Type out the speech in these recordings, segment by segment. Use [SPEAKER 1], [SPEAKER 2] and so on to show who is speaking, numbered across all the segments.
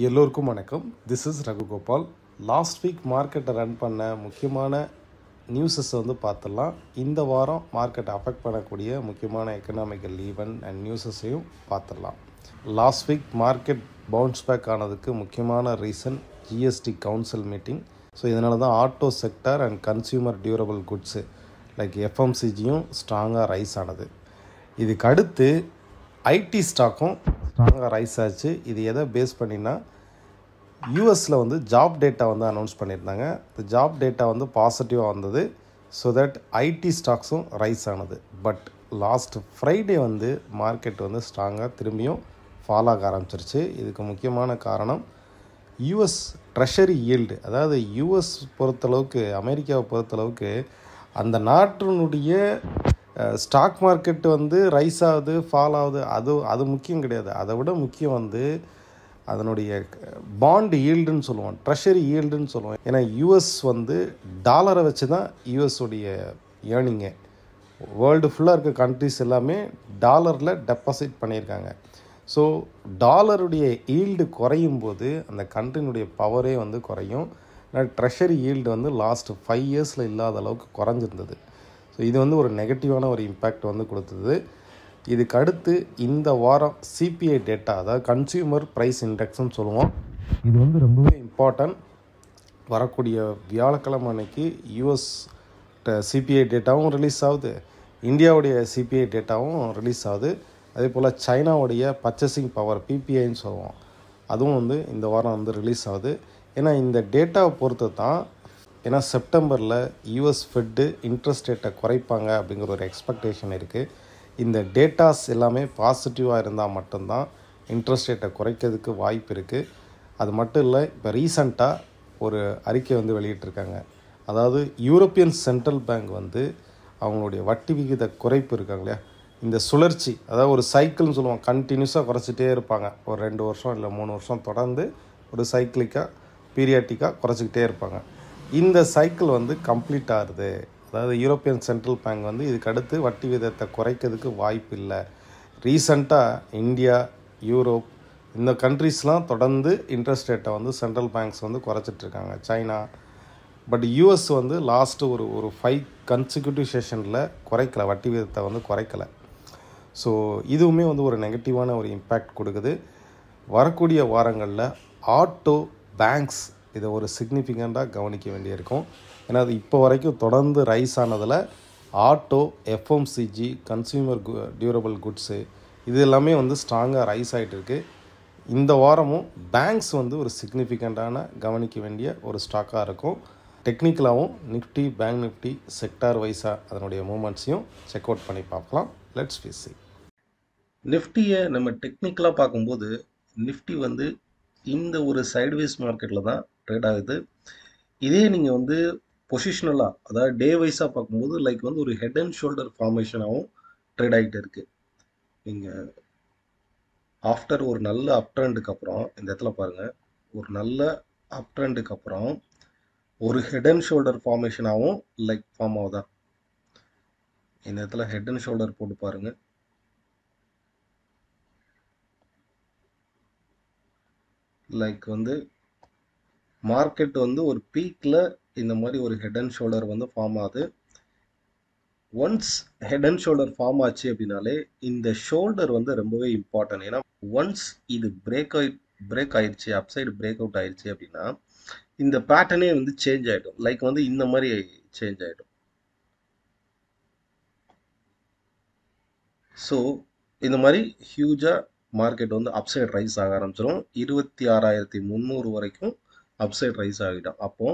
[SPEAKER 1] எல்லோருக்கும் வணக்கம். This is Raghugopal. Last week மார்க்கெட்டை ரன் பண்ண முக்கியமான நியூஸஸ் பார்த்துடலாம். இந்த வாரம் மார்க்கெட்டை அஃபெக்ட் பண்ணக்கூடிய முக்கியமான எக்கனாமிக்கல் ஈவெண்ட் அண்ட் நியூஸஸையும் பார்த்துடலாம். Last week market bounce back ஆனதுக்கு முக்கியமான reason GST council meeting. So இதனால தான் auto sector and consumer durable goods like எஃப்எம்சிஜியும் ஸ்ட்ராங்காக ரைஸ் ஆனது. இதுக்கு அடுத்து ஐடி ஸ்டாக்கும் ஸ்ட்ராங்காக ரைஸ் ஆச்சு. இது எதை பேஸ் பண்ணினா யூஎஸில் ஜாப் டேட்டா அனௌன்ஸ் பண்ணியிருந்தாங்க. இந்த ஜாப் டேட்டா பாசிட்டிவாக வந்தது. ஸோ தட் ஐடி ஸ்டாக்ஸும் ரைஸ் ஆனது. பட் லாஸ்ட் ஃப்ரைடே மார்க்கெட் ஸ்ட்ராங்காக திரும்பியும் ஃபால் ஆக ஆரம்பிச்சிருச்சு. இதுக்கு முக்கியமான காரணம் யூஎஸ் ட்ரெஷரி ஈல்டு. அதாவது யூஎஸ் பொறுத்தளவுக்கு, அமெரிக்காவை பொறுத்தளவுக்கு அந்த நாட்டினுடைய ஸ்டாக் மார்க்கெட்டு ரைஸ் ஆகுது, ஃபால் ஆகுது, அது முக்கியம் கிடையாது. அதை விட முக்கியம் அதனுடைய பாண்ட் ஈல்டுன்னு சொல்லுவோம், ட்ரெஷரி ஈல்டுன்னு சொல்லுவோம். ஏன்னா யூஎஸ் டாலரை வச்சு தான் யூஎஸுடைய ஏர்னிங்கு. வேர்ல்டு ஃபுல்லாக இருக்க கண்ட்ரிஸ் எல்லாமே டாலரில் டெபாசிட் பண்ணியிருக்காங்க. ஸோ டாலருடைய ஈல்டு குறையும் போது அந்த கண்ட்ரினுடைய பவரே குறையும். ட்ரெஷரி ஈல்டு லாஸ்ட் 5 இயர்ஸில் இல்லாத அளவுக்கு குறைஞ்சிருந்தது. ஸோ இது ஒரு நெகட்டிவான ஒரு இம்பேக்ட் கொடுத்தது. இதுக்கு அடுத்து இந்த வாரம் சிபிஐ டேட்டா, அதாவது கன்சியூமர் ப்ரைஸ் இண்டெக்ஸ்னு சொல்லுவோம். இது ரொம்பவே இம்பார்ட்டன்ட். வரக்கூடிய வியாழக்கிழமை அன்னைக்கு யூஎஸ் சிபிஐ டேட்டாவும் ரிலீஸ் ஆகுது, இந்தியாவுடைய சிபிஐ டேட்டாவும் ரிலீஸ் ஆகுது. அதே போல் சைனாவுடைய பர்ச்சேசிங் பவர் பிபிஐன்னு சொல்லுவோம், அதுவும் இந்த வாரம் ரிலீஸ் ஆகுது. ஏன்னா இந்த டேட்டாவை பொறுத்து தான், ஏன்னா செப்டம்பரில் யூஎஸ் ஃபெட்டு இன்ட்ரெஸ்ட் ரேட்டை குறைப்பாங்க அப்படிங்கிற ஒரு எக்ஸ்பெக்டேஷன் இருக்குது. இந்த டேட்டாஸ் எல்லாமே பாசிட்டிவாக இருந்தால் மட்டும்தான் இன்ட்ரெஸ்ட் ரேட்டை குறைக்கிறதுக்கு வாய்ப்பு இருக்குது. அது மட்டும் இல்லை, இப்போ ரீசண்டாக ஒரு அறிக்கை வெளியிட்டிருக்காங்க. அதாவது யூரோப்பியன் சென்ட்ரல் பேங்க் அவங்களுடைய வட்டி விகித குறைப்பு இருக்காங்க இல்லையா, இந்த சுழற்சி, அதாவது ஒரு சைக்கிள்னு சொல்லுவோம், கண்டினியூஸாக குறைச்சிட்டே இருப்பாங்க. ஒரு 2 வருஷம் இல்லை 3 வருஷம் தொடர்ந்து ஒரு சைக்கிளிக்காக பீரியாட்டிக்காக குறைச்சிக்கிட்டே இருப்பாங்க. இந்த சைக்கிள் கம்ப்ளீட் ஆகுது. அதாவது யூரோப்பியன் சென்ட்ரல் பேங்க் இதுக்கு அடுத்து வட்டி விகிதத்தை குறைக்கிறதுக்கு வாய்ப்பு இல்லை. ரீசண்டாக இந்தியா, யூரோப் இந்த கண்ட்ரீஸ்லாம் தொடர்ந்து இன்ட்ரெஸ்ட் ரேட்டை சென்ட்ரல் பேங்க்ஸ் குறைச்சிட்ருக்காங்க, சைனா. பட் யூஎஸ் லாஸ்ட்டு ஒரு 5 கன்சிக்யூட்டிவ் செஷனில் குறைக்கலை, வட்டி விகிதத்தை குறைக்கலை. ஸோ இதுவுமே ஒரு நெகட்டிவான ஒரு இம்பேக்ட் கொடுக்குது. வரக்கூடிய வாரங்களில் ஆட்டோ, பேங்க்ஸ் இதை ஒரு சிக்னிஃபிகண்ட்டாக கவனிக்க வேண்டியிருக்கும். ஏன்னா அது இப்போ வரைக்கும் தொடர்ந்து ரைஸ் ஆனதில் auto, FMCG, consumer durable goods இது எல்லாமே ஸ்ட்ராங்காக ரைஸ் ஆகிட்டு இருக்குது. இந்த வாரமும் பேங்க்ஸ் ஒரு சிக்னிஃபிகண்ட்டான கவனிக்க வேண்டிய ஒரு ஸ்டாக்காக இருக்கும். டெக்னிக்கலாகவும் நிஃப்டி, பேங்க் நிஃப்டி செக்டார் வைஸாக அதனுடைய மூமெண்ட்ஸையும் செக் அவுட் பண்ணி பார்க்கலாம். Let's see.
[SPEAKER 2] நிஃப்டியை நம்ம டெக்னிக்கலாக பார்க்கும்போது நிஃப்டி இந்த ஒரு சைட்வேஸ் மார்க்கெட்டில் தான் ட்ரேட் ஆகுது. இதே நீங்கள் பொசிஷனலாக, அதாவது டே வைஸாக பார்க்கும்போது லைக் ஒரு ஹெட் அண்ட் ஷோல்டர் ஃபார்மேஷனாகவும் ட்ரேட் ஆகிட்டு இருக்குது. நீங்கள் ஆஃப்டர் ஒரு நல்ல அப் ட்ரெண்டுக்கு அப்புறம் இந்த இடத்துல பாருங்கள், ஒரு நல்ல அப் ட்ரெண்டுக்கு அப்புறம் ஒரு ஹெட் அண்ட் ஷோல்டர் ஃபார்மேஷனாகவும் லைக் ஃபார்ம் ஆகுதா. இந்த இடத்துல ஹெட் அண்ட் ஷோல்டர் போட்டு பாருங்கள். லைக் மார்க்கெட் ஒரு பீக்கில் இந்த மாதிரி ஒரு ஹெட் அண்ட் ஷோல்டர் ஃபார்ம் ஆகுது. Once head and shoulder form ஆச்சு அப்படின்னாலே இந்த ஷோல்டர் ரொம்பவே இம்பார்ட்டன்ட். ஏன்னா ஒன்ஸ் இது பிரேக் ஆயிடுச்சு, அப்சைடு பிரேக் அவுட் ஆயிடுச்சு அப்படின்னா இந்த பேட்டர்னே சேஞ்ச் ஆகிடும். லைக் இந்த மாதிரி சேஞ்ச் ஆகிடும். ஸோ இந்த மாதிரி ஹியூஜாக மார்க்கெட் அப்சைட் ரைஸ் ஆக ஆரம்பிச்சிடும். 26,300 வரைக்கும் அப்சைட் ரைஸ் ஆகிடும். அப்போ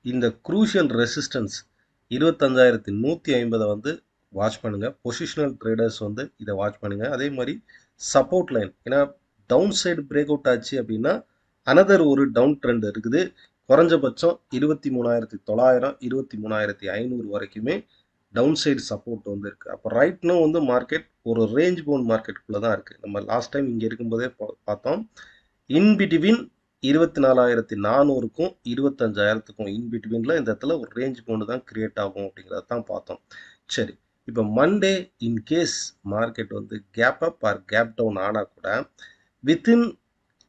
[SPEAKER 2] இந்த குரூஷியல் ரெசிஸ்டன்ஸ் 25,150 வாட்ச் பண்ணுங்க. பொசிஷனல் ட்ரேடர்ஸ் இதை வாட்ச் பண்ணுங்க. அதே மாதிரி சப்போர்ட் லைன், ஏன்னா டவுன் சைடு பிரேக் அவுட் ஆச்சு அப்படின்னா அனதர் ஒரு டவுன் ட்ரெண்ட் இருக்குது. குறைஞ்சபட்சம் 23,900, 23,500 வரைக்குமே டவுன் சைடு சப்போர்ட் இருக்கு. அப்போ ரைட்னோ மார்க்கெட் ஒரு ரேஞ்ச் பவுண்ட் மார்க்கெட்டுக்குள்ளே தான் இருக்குது. நம்ம லாஸ்ட் டைம் இங்கே இருக்கும்போதே பார்த்தோம். இன்பிட்வீன் 24,400க்கும் 25,000க்கும் இன்பிட்வீனில் இந்த இடத்துல ஒரு ரேஞ்ச் பவுண்டு தான் கிரியேட் ஆகும் அப்படிங்கிறத தான் பார்த்தோம். சரி, இப்போ Monday in case market gap up or gap down ஆனால் கூட வித்தின்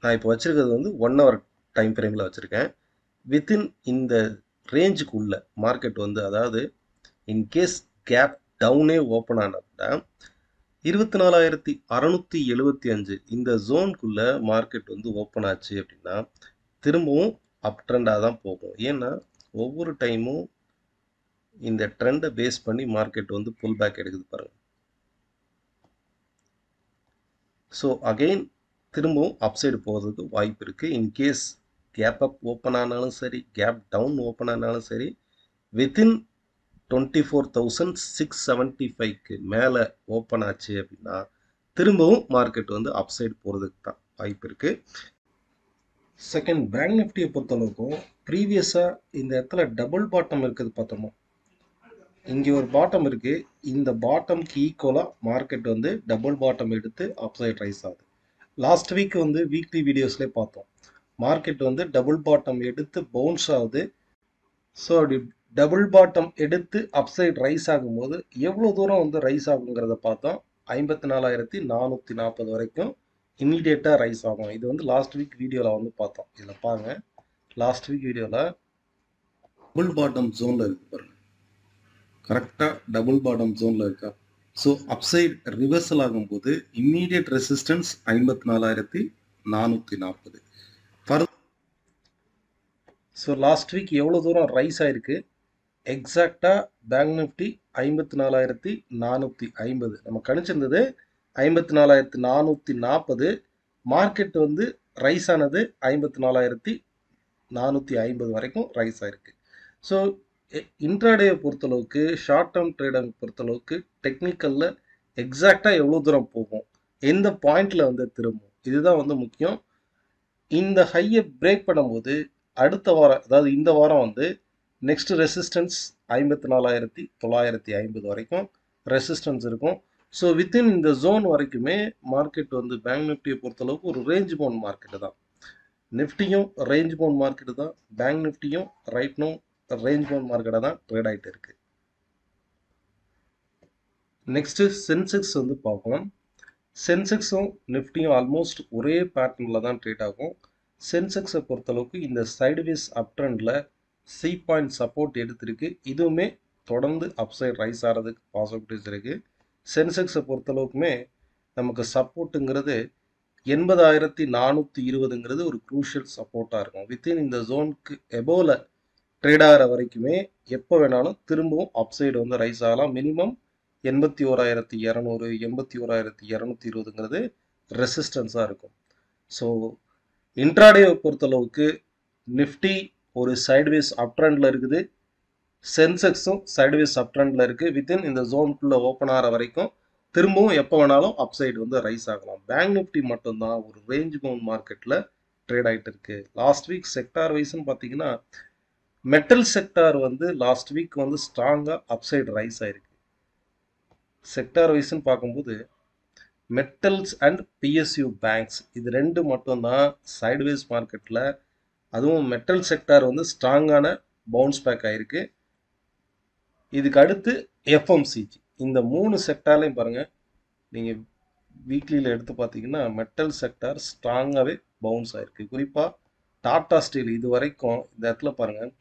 [SPEAKER 2] நான் இப்போ வச்சிருக்கிறது வந்து 1 ஹவர் டைம் ஃப்ரேமில் வச்சுருக்கேன். வித்தின் இந்த ரேஞ்சுக்குள்ள மார்க்கெட் வந்து, அதாவது இன்கேஸ் கேப் டவுனே ஓப்பன் ஆனதுன்னா 24,675 இந்த ஜோனுக்குள்ள மார்க்கெட் வந்து ஓப்பன் ஆச்சு அப்படின்னா திரும்பவும் அப் ட்ரெண்டாக தான் போகும். ஏன்னா ஒவ்வொரு டைமும் இந்த ட்ரெண்டை பேஸ் பண்ணி மார்க்கெட் வந்து புல் பேக் எடுக்குது பாருங்க. ஸோ அகெயின் திரும்பவும் அப்சைடு போகிறதுக்கு வாய்ப்பு இருக்குது. இன்கேஸ் கேப் அப் ஓப்பன் ஆனாலும் சரி, கேப் டவுன் ஓப்பன் ஆனாலும் சரி, வித்தின் 24,675க்கு மேலே ஓப்பன் ஆச்சு அப்படின்னா திரும்பவும் மார்க்கெட் வந்து அப்சைடு போகிறதுக்கு தான் வாய்ப்பு இருக்குது. செகண்ட், பேங்க் நிஃப்டியை பொறுத்தளவுக்கும் ப்ரீவியஸாக இந்த இடத்துல டபுள் பாட்டம் இருக்குது பார்த்தோமா, இங்கே ஒரு பாட்டம் இருக்குது. இந்த பாட்டம்க்கு ஈக்குவலாக மார்க்கெட் வந்து டபுள் பாட்டம் எடுத்து அப்சைட் ரைஸ் ஆகுது. லாஸ்ட் வீக் வந்து வீக்லி வீடியோஸ்லேயே பார்த்தோம், மார்க்கெட் வந்து டபுள் பாட்டம் எடுத்து பவுன்ஸ் ஆகுது. ஸோ அப்படி டபுள் பாட்டம் எடுத்து அப்சைட் ரைஸ் ஆகும்போது எவ்வளோ தூரம் வந்து ரைஸ் ஆகுங்கிறத பார்த்தோம். 54,440 வரைக்கும் இம்மீடியட்டாக ரைஸ் ஆகும். இது வந்து லாஸ்ட் வீக் வீடியோவில் வந்து பார்த்தோம். இதில் பாருங்க, லாஸ்ட் வீக் வீடியோவில் டபுள் பாட்டம் ஜோனில் இருக்கு பாருங்க, கரெக்டாக டபுள் பாட்டம் ஜோனில் இருக்கா. ஸோ அப்சைட் ரிவர்சல் ஆகும்போது immediate resistance 54,440. So last week எவ்வளோ தூரம் ரைஸ் ஆயிருக்கு, எக்ஸாக்டாக பேங்க் நிஃப்டி 54,450 நம்ம கணிச்சிருந்தது 54,440. மார்க்கெட் வந்து ரைஸ் ஆனது 54,450 வரைக்கும் ரைஸ் ஆயிருக்கு. ஸோ இன்ட்ராடேயை பொறுத்தளவுக்கு, ஷார்ட் டேர்ம் ட்ரேடை பொறுத்தளவுக்கு டெக்னிக்கலில் எக்ஸாக்டாக எவ்வளோ தூரம் போகும், எந்த பாயிண்டில் வந்து திரும்பும், இதுதான் வந்து முக்கியம். இந்த ஹையை பிரேக் பண்ணும்போது அடுத்த வாரம், அதாவது இந்த வாரம் வந்து நெக்ஸ்ட் ரெசிஸ்டன்ஸ் 54,950 வரைக்கும் ரெசிஸ்டன்ஸ் இருக்கும். ஸோ வித்தின் இந்த ஜோன் வரைக்குமே மார்க்கெட் வந்து பேங்க் நிஃப்டியை பொறுத்தளவுக்கு ஒரு ரேஞ்ச் பவுண்ட் மார்க்கெட்டு தான். நிஃப்டியும் ரேஞ்ச் பவுண்ட் மார்க்கெட்டு தான், பேங்க் நிஃப்டியும் ரைட்னும் ரேஞ்ச் பவுண்ட் மார்க்கெட்டாக தான் ட்ரேட் ஆகிட்டு இருக்கு. நெக்ஸ்ட்டு சென்செக்ஸ் வந்து பார்ப்போம். சென்செக்ஸும் நிஃப்டியும் ஆல்மோஸ்ட் ஒரே பேட்டர்னில் தான் ட்ரேட் ஆகும். சென்செக்ஸை பொறுத்தளவுக்கு இந்த சைடுவேஸ் அப் ட்ரெண்டில் சி பாயிண்ட் சப்போர்ட் எடுத்திருக்கு. இதுவுமே தொடர்ந்து அப்சைட் ரைஸ் ஆகிறதுக்கு பாசிபிலிட்டிஸ் இருக்குது. சென்செக்ஸை பொறுத்தளவுக்குமே நமக்கு சப்போர்ட்டுங்கிறது 80,420ங்கிறது ஒரு க்ரூஷியல் சப்போர்ட்டாக இருக்கும். வித்தின் இந்த ஜோனுக்கு எபோவில் ட்ரேட் ஆகிற வரைக்குமே எப்போ வேணாலும் திரும்பவும் அப்சைடு வந்து ரைஸ் ஆகலாம். மினிமம் 81,200, 81,220ங்கிறது ரெசிஸ்டன்ஸாக இருக்கும். ஸோ இன்ட்ராடேவை பொறுத்தளவுக்கு நிஃப்டி ஒரு சைட்வேஸ் அப் ட்ரெண்டில் இருக்குது, சென்செக்ஸும் சைட்வேஸ் அப் ட்ரெண்டில் இருக்குது. வித்தின் இந்த ஜோனுக்குள்ளே ஓப்பன் ஆகிற வரைக்கும் திரும்பவும் எப்போ வேணாலும் அப்சைடு வந்து ரைஸ் ஆகலாம். பேங்க் நிஃப்டி மட்டும்தான் ஒரு ரேஞ்ச் பவுண்ட் மார்க்கெட்டில் ட்ரேட் ஆகிட்டு இருக்கு. லாஸ்ட் வீக் செக்டார் வைஸ்ன்னு பார்த்தீங்கன்னா மெட்டல் செக்டார் வந்து லாஸ்ட் வீக் வந்து ஸ்ட்ராங்காக அப்சைடு ரைஸ் ஆயிருக்கு. செக்டார் வைஸ்ன்னு பார்க்கும்போது மெட்டல்ஸ் அண்ட் பிஎஸ்யூ பேங்க்ஸ் இது ரெண்டு மட்டும்தான் சைட்வேஸ் மார்க்கெட்டில், அதுவும் மெட்டல் செக்டார் வந்து ஸ்ட்ராங்கான பவுன்ஸ் பேக் ஆகிருக்கு. இதுக்கு அடுத்து எஃப்எம்சிஜி, இந்த 3 செக்டார்லையும் பாருங்கள், நீங்கள் வீக்லியில் எடுத்து பார்த்தீங்கன்னா மெட்டல் செக்டார் ஸ்ட்ராங்காகவே பவுன்ஸ் ஆகிருக்கு. குறிப்பாக டாடா ஸ்டீல் இது வரைக்கும் இந்த இடத்துல பாருங்கள்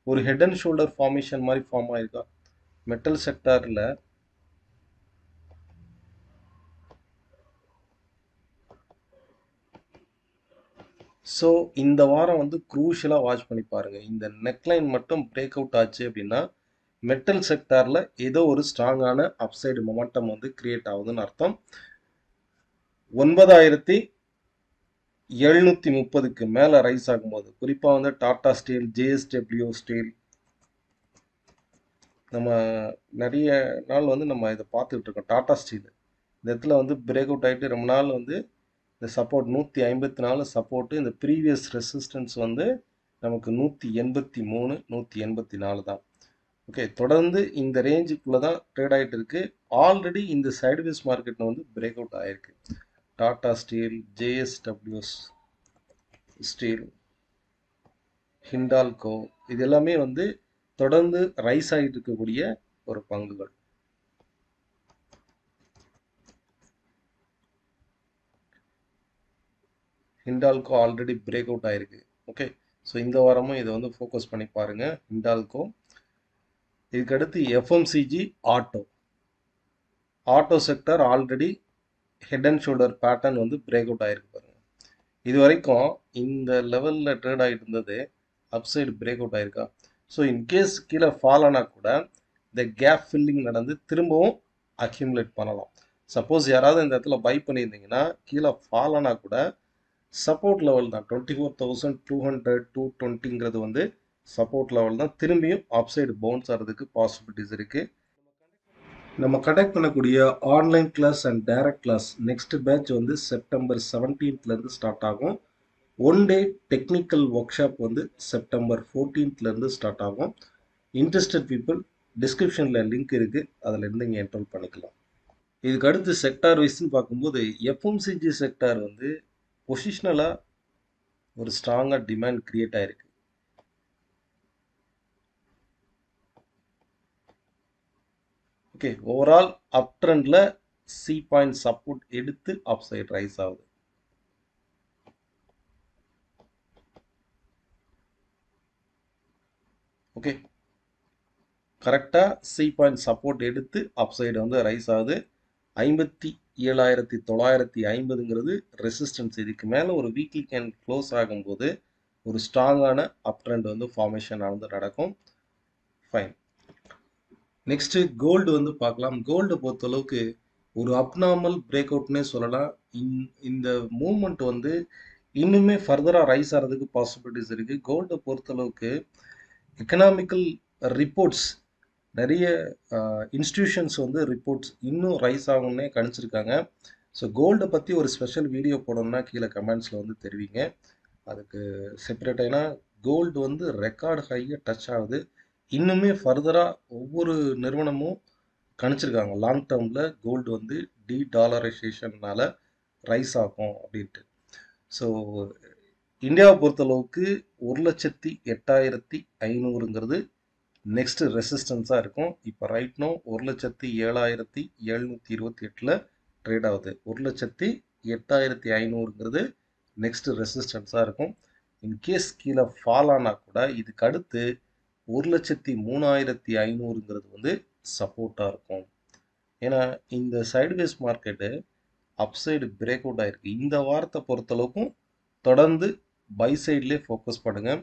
[SPEAKER 2] ஒரு ஹெட் அண்ட் ஷோல்டர் ஃபார்மேஷன் மாதிரி ஃபார்ம் ஆகிருக்கா மெட்டல் செக்டாரில். ஸோ இந்த வாரம் வந்து க்ரூஷியலாக வாட்ச் பண்ணி பாருங்கள். இந்த நெக்லைன் மட்டும் பிரேக் அவுட் ஆச்சு அப்படின்னா மெட்டல் செக்டாரில் ஏதோ ஒரு ஸ்ட்ராங்கான அப்சைடு மொமெண்டம் வந்து கிரியேட் ஆகுதுன்னு அர்த்தம். 9,730க்கு மேலே ரைஸ் ஆகும்போது, குறிப்பாக வந்து டாடா ஸ்டீல், ஜேஎஸ்டபிள்யூ ஸ்டீல், நம்ம நிறைய நாள் வந்து நம்ம இதை பார்த்துட்டு இருக்கோம். டாடா ஸ்டீல் இந்த இடத்துல வந்து பிரேக் அவுட் ஆகிட்டு ரொம்ப நாள் வந்து இந்த சப்போர்ட் 154 சப்போர்ட்டு, இந்த ப்ரீவியஸ் ரெசிஸ்டன்ஸ் வந்து நமக்கு 183, 184 தான். ஓகே, தொடர்ந்து இந்த ரேஞ்சுக்குள்ளே தான் ட்ரேட் ஆகிட்டு இருக்கு. ஆல்ரெடி இந்த சைடுவேஸ் மார்க்கெட்டில் வந்து பிரேக் அவுட் ஆகிருக்கு. Tata steel, JSW steel, Hindalco இது எல்லாமே வந்து தொடர்ந்து ரைஸ் ஆகிட்டு இருக்கக்கூடிய ஒரு பங்குகள். ஹிண்டால்கோ ஆல்ரெடி பிரேக் அவுட் ஆயிருக்கு. ஓகே, ஸோ இந்த வாரமும் இதை வந்து ஃபோக்கஸ் பண்ணி பாருங்கள். ஹிண்டால்கோ, இதுக்கடுத்து FMCG, auto sector already head and shoulder pattern வந்து பிரேக் அவுட் ஆயிருக்கு பாருங்க. இது வரைக்கும் இந்த லெவலில் ட்ரேட் ஆகிட்டு இருந்தது, அப்சைடு பிரேக் அவுட் ஆயிருக்கா. ஸோ இன்கேஸ் கீழே ஃபால் ஆனால் கூட இந்த கேப் ஃபில்லிங் நடந்து திரும்பவும் அக்யூமுலேட் பண்ணலாம். சப்போஸ் யாராவது இந்த இடத்துல பை பண்ணியிருந்தீங்கன்னா கீழே ஃபால் ஆனால் கூட சப்போர்ட் லெவல் தான் 24,200 220 வந்து சப்போர்ட் லெவல் தான். திரும்பியும் அப்சைடு பவுன்ஸ் ஆகிறதுக்கு பாசிபிலிட்டிஸ் இருக்குது. நம்ம கண்டக்ட் பண்ணக்கூடிய online class and direct class next batch வந்து செப்டம்பர் 17th ஸ்டார்ட் ஆகும். One day technical workshop வந்து செப்டம்பர் 14th ஸ்டார்ட் ஆகும். இன்ட்ரெஸ்டட் பீப்புள் டிஸ்கிரிப்ஷனில் லிங்க் இருக்குது, அதில் இருந்து இங்கே என்ரோல் பண்ணிக்கலாம். இதுக்கு அடுத்து செக்டார் வைஸ்ன்னு பார்க்கும்போது எஃப்எம்சிஜி செக்டார் வந்து பொசிஷனலாக ஒரு ஸ்ட்ராங்காக டிமாண்ட் கிரியேட் ஆகிருக்கு. ஓகே, ஓவரால் அப் ட்ரெண்டில் சி பாயிண்ட் சப்போர்ட் எடுத்து அப் சைட் ரைஸ் ஆகுது. ஓகே, கரெக்டாக சி பாயிண்ட் சப்போர்ட் எடுத்து அப் சைடு வந்து ரைஸ் ஆகுது. 57,950 ரெசிஸ்டன்ஸ். இதுக்கு மேலே ஒரு வீக்லி கேன் க்ளோஸ் ஆகும்போது ஒரு ஸ்ட்ராங்கான அப் ட்ரெண்ட் வந்து ஃபார்மேஷன் வந்து நடக்கும். ஃபைன். நெக்ஸ்ட்டு கோல்டு வந்து பார்க்கலாம். கோல்டு பொறுத்தளவுக்கு ஒரு அப்நார்மல் பிரேக் அவுட்னே சொல்லலாம். இந்த மூமெண்ட் வந்து இன்னுமே ஃபர்தராக ரைஸ் ஆகிறதுக்கு பாசிபிலிட்டிஸ் இருக்குது. கோல்டை பொறுத்தளவுக்கு எக்கனாமிக்கல் ரிப்போர்ட்ஸ், நிறைய இன்ஸ்டிடியூஷன்ஸ் வந்து ரிப்போர்ட்ஸ் இன்னும் ரைஸ் ஆகும்னே கணிச்சிருக்காங்க. ஸோ கோல்டை பற்றி ஒரு ஸ்பெஷல் வீடியோ போடணும்னா கீழே கமெண்ட்ஸில் வந்து தெரிவிங்க, அதுக்கு செப்பரேட். ஏன்னா கோல்டு வந்து ரெக்கார்டு ஹையை டச் ஆகுது. இன்னுமே ஃபர்தராக ஒவ்வொரு நிறுவனமும் கணிச்சிருக்காங்க லாங் டேர்மில் கோல்டு வந்து டாலரைசேஷன்னால ரைஸ் ஆகும் அப்படின்ட்டு. ஸோ இந்தியாவை பொறுத்தளவுக்கு 1,08,500 நெக்ஸ்ட் ரெசிஸ்டன்ஸாக இருக்கும். இப்போ ரைட் நோ 1,07,728 ட்ரேட் ஆகுது. 1,08,500 நெக்ஸ்ட் ரெசிஸ்டன்ஸாக இருக்கும். இன்கேஸ் கீழே ஃபால் ஆனால் கூட இதுக்கு அடுத்து 1,03,500 வந்து சப்போர்ட்டாக இருக்கும். ஏன்னா இந்த sideways market upside break out ஆகிருக்கு. இந்த வாரத்தை பொறுத்தளவுக்கும் தொடர்ந்து பை சைட்லேயே ஃபோக்கஸ் பண்ணுங்கள்.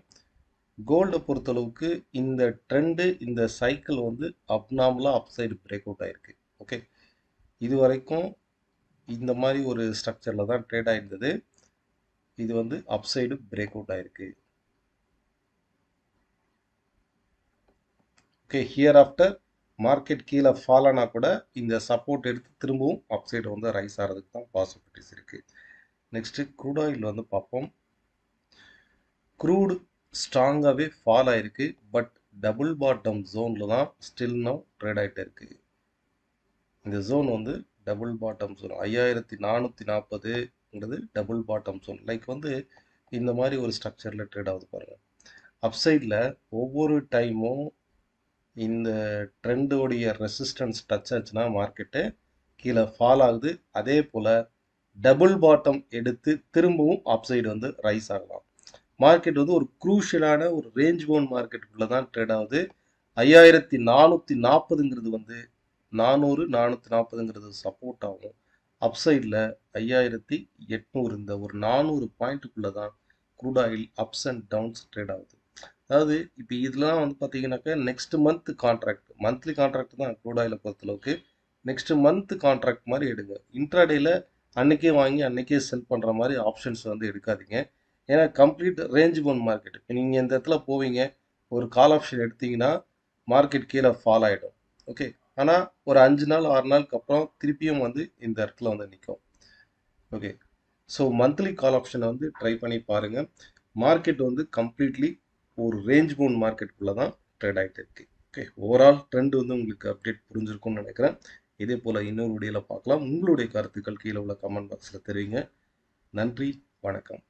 [SPEAKER 2] கோல்டை பொறுத்தளவுக்கு இந்த ட்ரெண்டு, இந்த சைக்கிள் வந்து அப்நார்மலாக அப்சைடு பிரேக் அவுட் ஆகிருக்கு. ஓகே, இது வரைக்கும் இந்த மாதிரி ஒரு ஸ்ட்ரக்சரில் தான் ட்ரேட் ஆகிருந்தது. இது வந்து அப்சைடு பிரேக் அவுட் ஆகிருக்கு. ஓகே, ஹியர் ஆஃப்டர் மார்க்கெட் கீழே ஃபால் ஆனால் கூட இந்த சப்போர்ட் எடுத்து திரும்பவும் அப்சைடு வந்து ரைஸ் ஆகிறதுக்கு தான் பாசிபிலிட்டிஸ் இருக்குது. நெக்ஸ்ட்டு க்ரூட் ஆயில் வந்து பார்ப்போம். க்ரூடு ஸ்ட்ராங்காகவே ஃபால் ஆகிருக்கு. பட் டபுள் பாட்டம் ஜோனில் தான் ஸ்டில் நவ் ட்ரேட் ஆகிட்டு இருக்குது. இந்த ஜோன் வந்து double bottom zone 5,440 double bottom zone. Like வந்து இந்த மாதிரி ஒரு ஸ்ட்ரக்சரில் ட்ரேட் ஆகுது பாருங்கள். அப்சைடில் ஒவ்வொரு டைமும் இந்த ட்ரெண்டோடைய ரெசிஸ்டன்ஸ் டச் ஆச்சுன்னா மார்க்கெட்டு கீழே ஃபால் ஆகுது. அதே போல் டபுள் பாட்டம் எடுத்து திரும்பவும் அப்சைடு வந்து ரைஸ் ஆகலாம். மார்க்கெட் வந்து ஒரு குரூஷியலான ஒரு ரேஞ்ச் பவுண்ட் மார்க்கெட்டுக்குள்ளே தான் ட்ரேட் ஆகுது. 5,440 வந்து 400-440 சப்போர்ட் ஆகும். அப்சைடில் 5,800 இந்த ஒரு 400 பாயிண்ட்டுக்குள்ளே தான் crude oil ups and downs trade ஆகுது. அதாவது இப்போ இதெல்லாம் வந்து பார்த்தீங்கன்னாக்கா next month contract, monthly contract தான் க்ரூட் ஆயிலை பொறுத்தளவுக்கு. நெக்ஸ்ட் மந்த் கான்ட்ராக்ட் மாதிரி எடுங்க. இன்ட்ராடேயில் அன்னைக்கே வாங்கி அன்னைக்கே செல் பண்ணுற மாதிரி ஆப்ஷன்ஸ் வந்து எடுக்காதீங்க. ஏன்னா கம்ப்ளீட் ரேஞ்ச் பவுண்ட் மார்க்கெட். இப்போ நீங்கள் இந்த இடத்துல போவீங்க, ஒரு கால் ஆப்ஷன் எடுத்தீங்கன்னா மார்க்கெட் கீழே ஃபால் ஆகிடும். ஓகே, ஆனால் ஒரு 5 நாள் 6 நாளுக்கு அப்புறம் திருப்பியும் வந்து இந்த இடத்துல வந்து நிற்கும். ஓகே, ஸோ மந்த்லி கால் ஆப்ஷனை வந்து ட்ரை பண்ணி பாருங்கள். மார்க்கெட் வந்து கம்ப்ளீட்லி ஒரு ரேஞ்ச் பவுண்ட் மார்க்கெட்டுக்குள்ளே தான் ட்ரேட் ஆகிட்டு இருக்கு. ஓகே, ஓவரால் ட்ரெண்ட் வந்து உங்களுக்கு அப்டேட் புரிஞ்சிருக்கும்னு நினைக்கிறேன். இதே போல் இன்னொரு வீடியோவில் பார்க்கலாம். உங்களுடைய கருத்துக்கள் கீழே உள்ள கமெண்ட் பாக்ஸில் தெரிவிங்க. நன்றி, வணக்கம்.